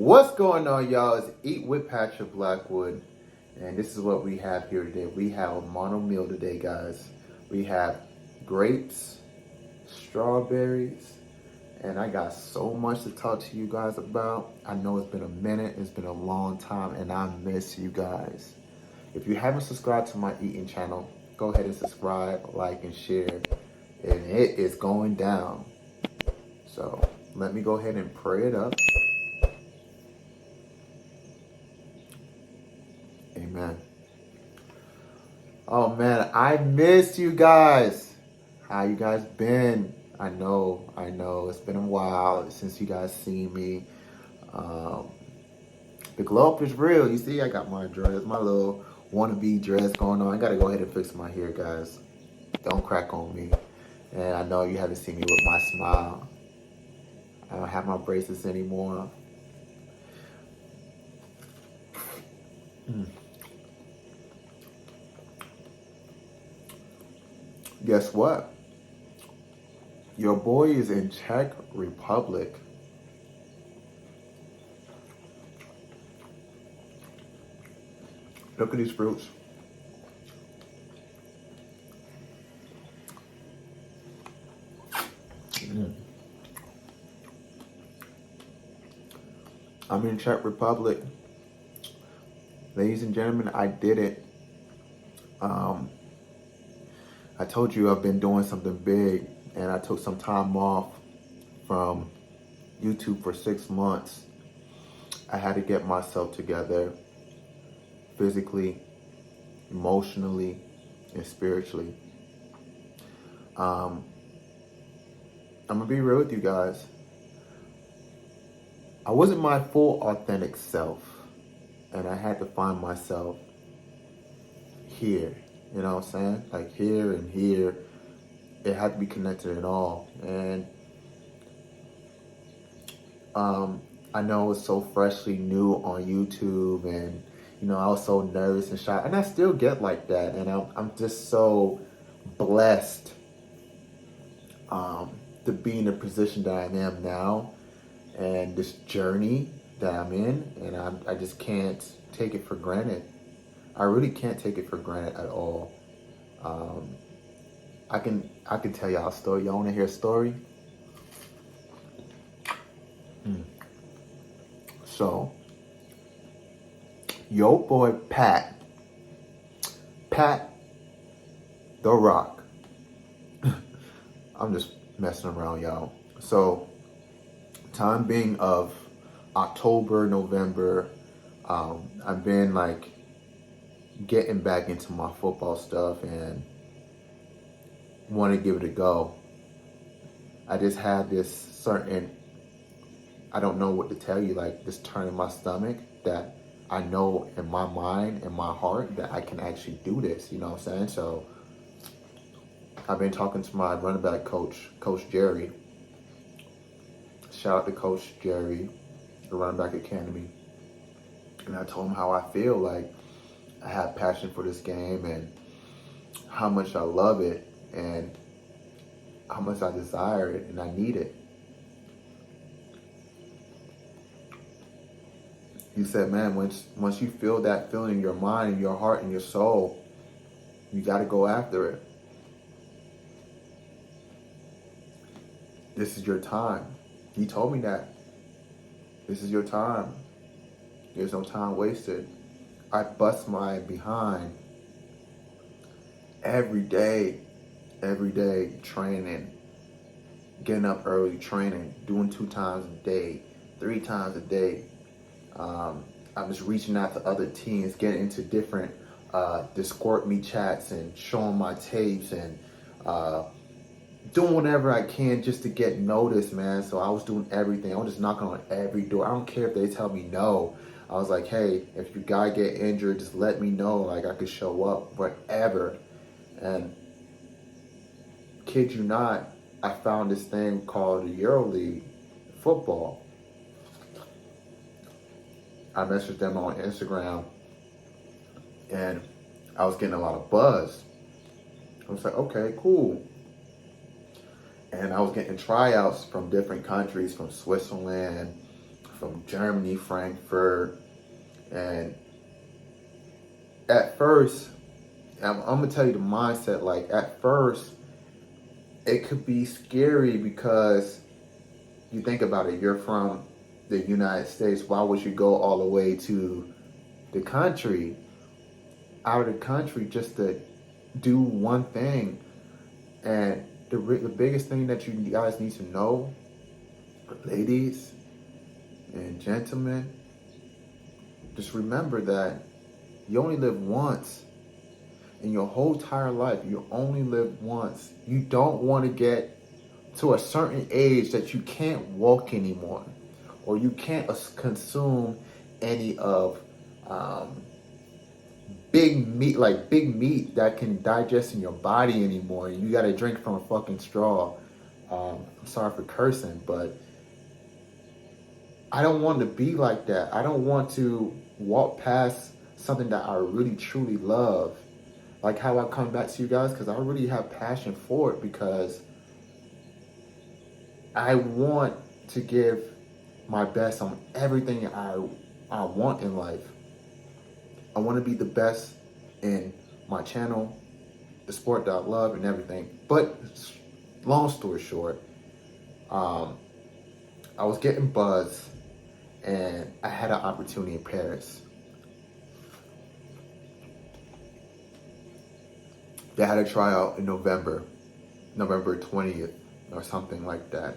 What's going on, y'all? It's Eat with Patrick Blackwood, and this is what we have here today. We have a mono meal today, guys. We have grapes, strawberries, and I got so much to talk to you guys about. I know it's been a minute, it's been a long time, and I miss you guys. If you haven't subscribed to my eating channel, go ahead and subscribe, like, and share, and it is going down. So let me go ahead and pray it up. Amen. Oh man, I missed you guys. How you guys been? I know, it's been a while since you guys seen me. The glow up is real. You see, I got my dress, my little wannabe dress going on. I gotta go ahead and fix my hair, guys. Don't crack on me. And I know you haven't seen me with my smile. I don't have my braces anymore. Guess what? Your boy is in Czech Republic. Look at these fruits. I'm in Czech Republic. Ladies and gentlemen, I did it. I told you I've been doing something big, and I took some time off from YouTube for 6 months. I had to get myself together physically, emotionally, and spiritually. I'm gonna be real with you guys. I wasn't my full authentic self, and I had to find myself here. You know what I'm saying? Like here and here. It had to be connected at all. And I know it's so freshly new on YouTube, and you know, I was so nervous and shy, and I still get like that. And I'm just so blessed to be in the position that I am now, and this journey that I'm in, and I just can't take it for granted. I really can't take it for granted at all. I can tell y'all a story. Y'all want to hear a story? So, yo boy Pat the Rock. I'm just messing around, y'all. So, time being of October, November, I've been like getting back into my football stuff and want to give it a go. I just had this certain, I don't know what to tell you, like this turn in my stomach that I know in my mind and my heart that I can actually do this, you know what I'm saying? So I've been talking to my running back coach, Coach Jerry. Shout out to Coach Jerry, the running back academy. And I told him how I feel, like I have passion for this game and how much I love it and how much I desire it and I need it. He said, man, once you feel that feeling in your mind and your heart and your soul, you got to go after it. This is your time. He told me that. This is your time. There's no time wasted. I bust my behind every day, training, getting up early, training, doing 2 times a day, 3 times a day. I was reaching out to other teams, getting into different Discord me chats and showing my tapes and doing whatever I can just to get noticed, man. So I was doing everything. I was just knocking on every door. I don't care if they tell me no. I was like, hey, if your guy get injured, just let me know. Like I could show up, whatever. And kid you not, I found this thing called the EuroLeague football. I messaged them on Instagram, and I was getting a lot of buzz. I was like, okay, cool. And I was getting tryouts from different countries, from Switzerland, from Germany, Frankfurt. And at first, I'm gonna tell you the mindset, like at first, it could be scary because you think about it, you're from the United States. Why would you go all the way to the country, out of the country, just to do one thing? And the biggest thing that you guys need to know, ladies and gentlemen, just remember that you only live once in your whole entire life. You only live once. You don't want to get to a certain age that you can't walk anymore, or you can't consume any of big meat that can digest in your body anymore. You got to drink from a fucking straw. I'm sorry for cursing, but I don't want to be like that. I don't want to walk past something that I really truly love. Like how I come back to you guys, because I really have passion for it, because I want to give my best on everything I want in life. I want to be the best in my channel, the sport that I love, and everything. But long story short, I was getting buzzed, and I had an opportunity in Paris. They had a tryout in November 20th or something like that.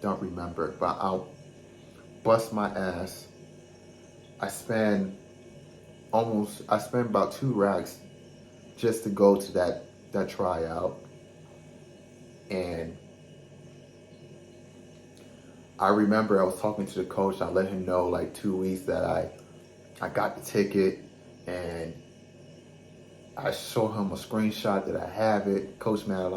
Don't remember, but I'll bust my ass. I spent about 2 racks just to go to that tryout. And I remember I was talking to the coach. I let him know like 2 weeks that I got the ticket, and I showed him a screenshot that I have it. Coach Matt,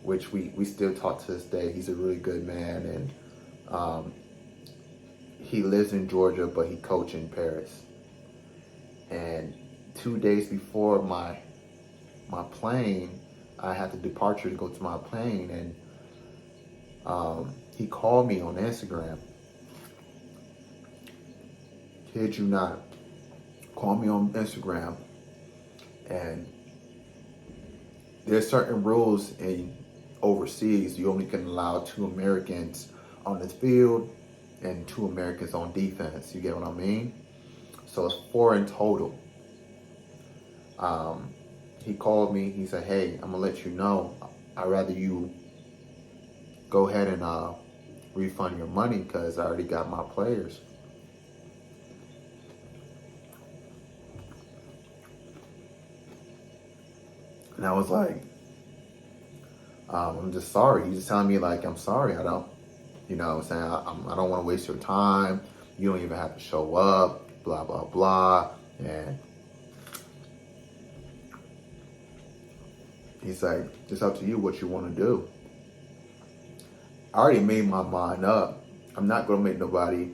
which we still talk to this day. He's a really good man, and he lives in Georgia, but he coaches in Paris. And 2 days before my plane, I had the departure to go to my plane, and he called me on Instagram. Kid you not, called me on Instagram, and there's certain rules in overseas. You only can allow 2 Americans on the field and 2 Americans on defense. You get what I mean? So it's 4 in total. He called me. He said, "Hey, I'm gonna let you know. I'd rather you go ahead and refund your money because I already got my players." And I was like, "I'm just sorry." He's just telling me like, "I'm sorry. I don't, you know what I'm saying? I don't want to waste your time. You don't even have to show up, blah, blah, blah." And he's like, "It's up to you what you want to do." I already made my mind up. I'm not going to make nobody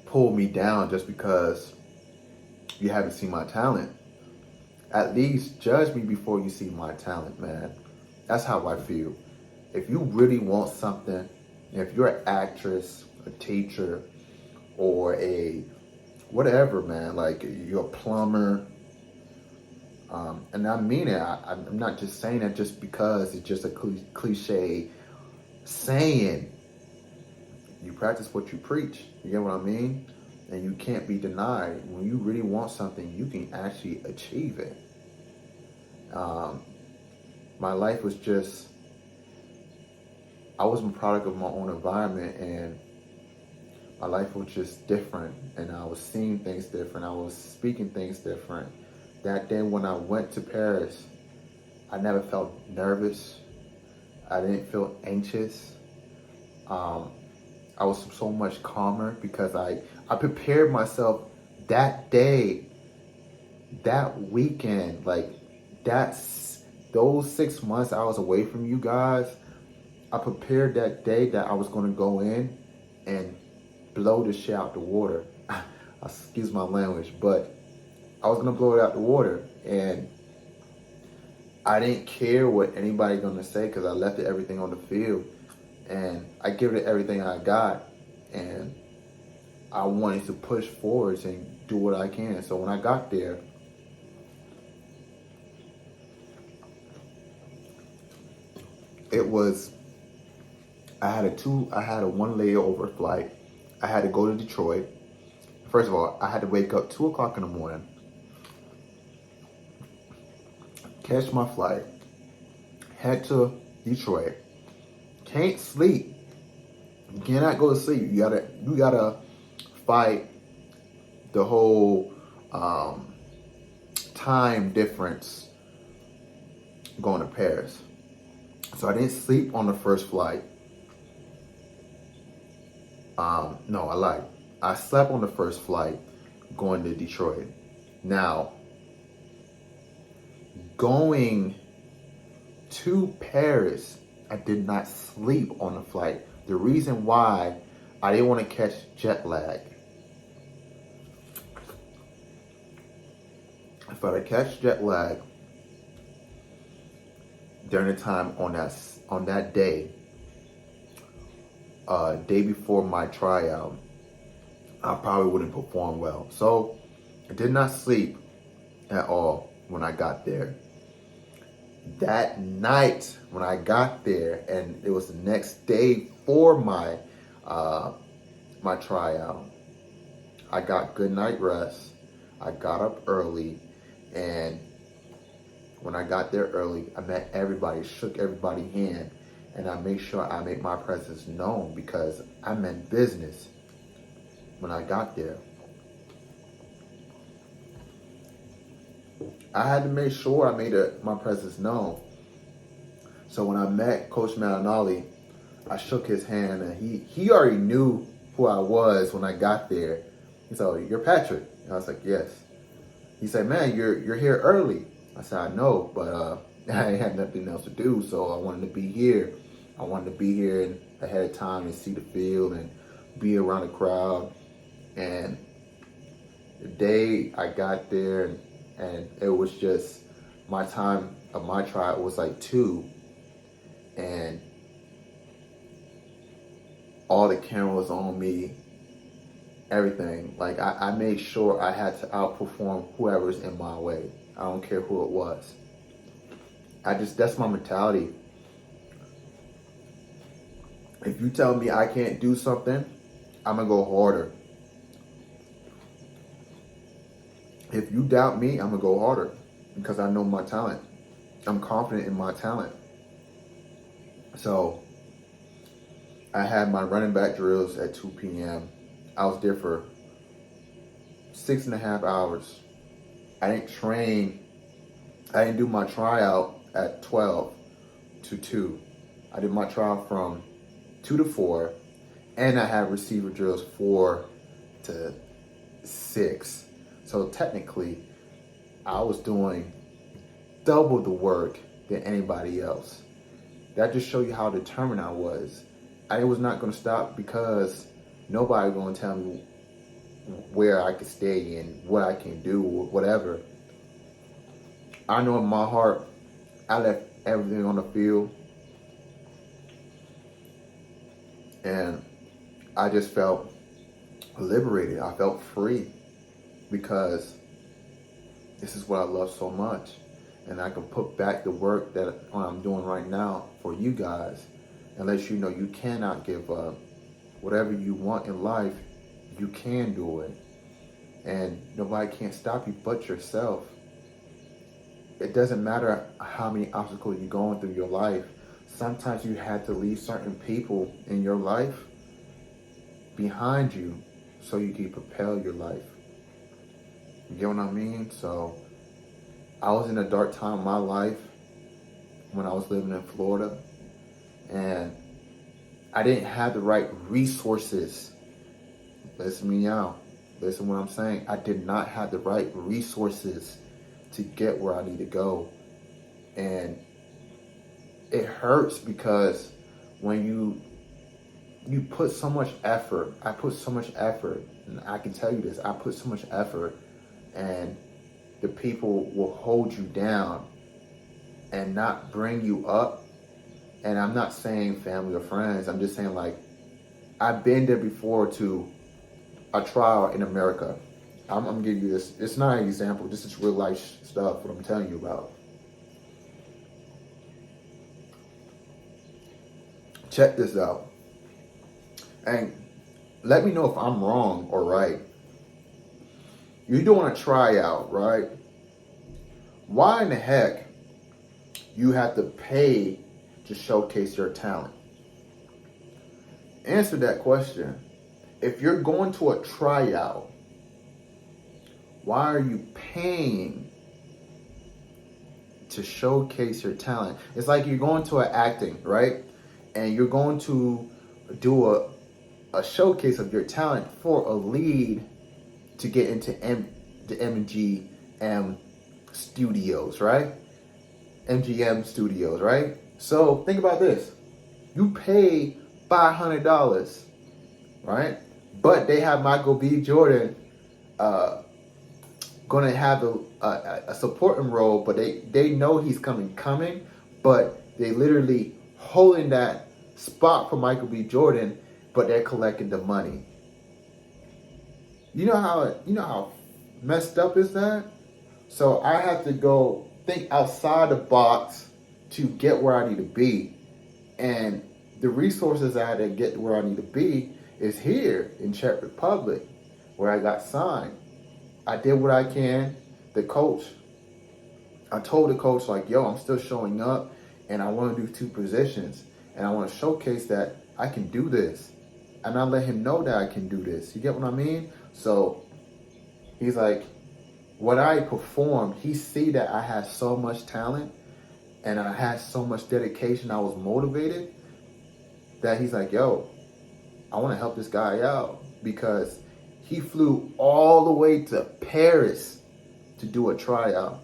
pull me down just because you haven't seen my talent. At least judge me before you see my talent, man. That's how I feel. If you really want something, if you're an actress, a teacher, or a whatever, man, like you're a plumber, and I mean it, I'm not just saying it just because it's just a cliche saying. You practice what you preach. You get what I mean? And you can't be denied. When you really want something, you can actually achieve it. My life was just, I was a product of my own environment, and my life was just different, and I was seeing things different. I was speaking things different. That day when I went to Paris, I never felt nervous. I didn't feel anxious. I was so much calmer because I prepared myself that day, that weekend, like those 6 months I was away from you guys. I prepared that day that I was going to go in and blow the shit out the water. Excuse my language, but I was going to blow it out the water. And I didn't care what anybody going to say because I left everything on the field. and I give it everything I got, and I wanted to push forwards and do what I can. So when I got there, it was, I had a 1 layover flight. I had to go to Detroit. First of all, I had to wake up 2 o'clock in the morning, catch my flight, head to Detroit. Can't sleep. You cannot go to sleep. You gotta fight the whole time difference going to Paris. So I didn't sleep on the first flight. No, I lied. I slept on the first flight going to Detroit. Now, going to Paris, I did not sleep on the flight. The reason why, I didn't want to catch jet lag. If I catch jet lag during the time on that day, day before my tryout, I probably wouldn't perform well. So I did not sleep at all when I got there. That night when I got there, and it was the next day for my my tryout, I got good night rest. I got up early, and when I got there early, I met everybody, shook everybody's hand, and I made sure I made my presence known because I meant business when I got there. I had to make sure I made my presence known. So when I met Coach Malinali, I shook his hand, and he already knew who I was when I got there. He said, "Oh, you're Patrick." And I was like, "Yes." He said, "Man, you're here early." I said, "I know, but I had nothing else to do, so I wanted to be here. I wanted to be here ahead of time and see the field and be around the crowd." And the day I got there, and it was just my time of my tryout was like 2, and all the cameras on me, everything. Like I made sure I had to outperform whoever's in my way. I don't care who it was. That's my mentality. If you tell me I can't do something, I'm gonna go harder. If you doubt me, I'm gonna go harder because I know my talent. I'm confident in my talent. So I had my running back drills at 2 p.m. I was there for 6.5 hours. I didn't train. I didn't do my tryout at 12 to 2. I did my tryout from 2 to 4, and I had receiver drills 4 to 6. So technically, I was doing double the work than anybody else. That just shows you how determined I was. I was not going to stop because nobody was going to tell me where I could stay and what I can do or whatever. I know in my heart, I left everything on the field. And I just felt liberated. I felt free because this is what I love so much. And I can put back the work that I'm doing right now for you guys and let you know you cannot give up. Whatever you want in life, you can do it. And nobody can stop you but yourself. It doesn't matter how many obstacles you're going through your life. Sometimes you had to leave certain people in your life behind you so you can propel your life. You get what I mean? So I was in a dark time of my life when I was living in Florida, and I didn't have the right resources. Listen me out. Listen what I'm saying. I did not have the right resources to get where I need to go. And it hurts because when you put so much effort, I put so much effort, and I can tell you this, I put so much effort, and the people will hold you down and not bring you up. And I'm not saying family or friends. I'm just saying, like, I've been there before to a trial in America. I'm gonna give you this. It's not an example. This is real life stuff. What I'm telling you about. Check this out, and let me know if I'm wrong or right. You're doing a tryout, right? Why in the heck you have to pay to showcase your talent? Answer that question. If you're going to a tryout, why are you paying to showcase your talent? It's like you're going to an acting, right? And you're going to do a showcase of your talent for a lead to get into the MGM studios, right? MGM studios, right? So think about this. You pay $500, right? But they have Michael B. Jordan going to have a supporting role, but they know he's coming, but they literally holding that spot for Michael B. Jordan, but they're collecting the money. You know how messed up is that? So I have to go think outside the box to get where I need to be. And the resources I had to get where I need to be is here in Czech Republic, where I got signed. I did what I can. I told the coach, like, yo, I'm still showing up and I want to do 2 positions. And I want to showcase that I can do this. And I let him know that I can do this. You get what I mean? So he's like, what I performed, he see that I had so much talent and I had so much dedication. I was motivated that he's like, yo, I want to help this guy out, because he flew all the way to Paris to do a tryout.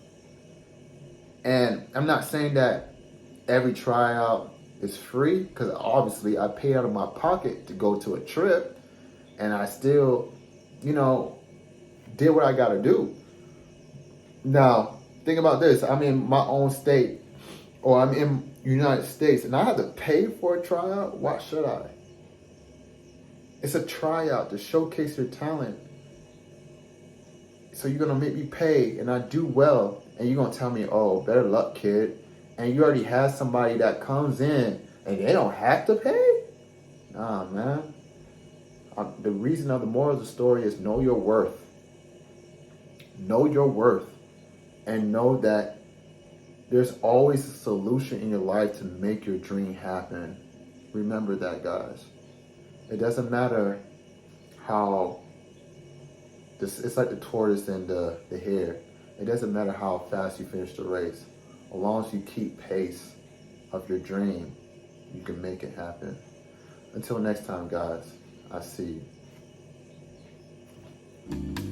And I'm not saying that every tryout is free, because obviously I paid out of my pocket to go to a trip, and I still, did what I got to do. Now, think about this. I'm in my own state, or I'm in United States, and I have to pay for a tryout. Why should I? It's a tryout to showcase your talent. So you're going to make me pay, and I do well, and you're going to tell me, oh, better luck, kid. And you already have somebody that comes in, and they don't have to pay? Nah, man. The reason of the moral of the story is know your worth. Know your worth. And know that there's always a solution in your life to make your dream happen. Remember that, guys. It doesn't matter how it's like the tortoise and the hare. It doesn't matter how fast you finish the race. As long as you keep pace of your dream, you can make it happen. Until next time, guys, I see you.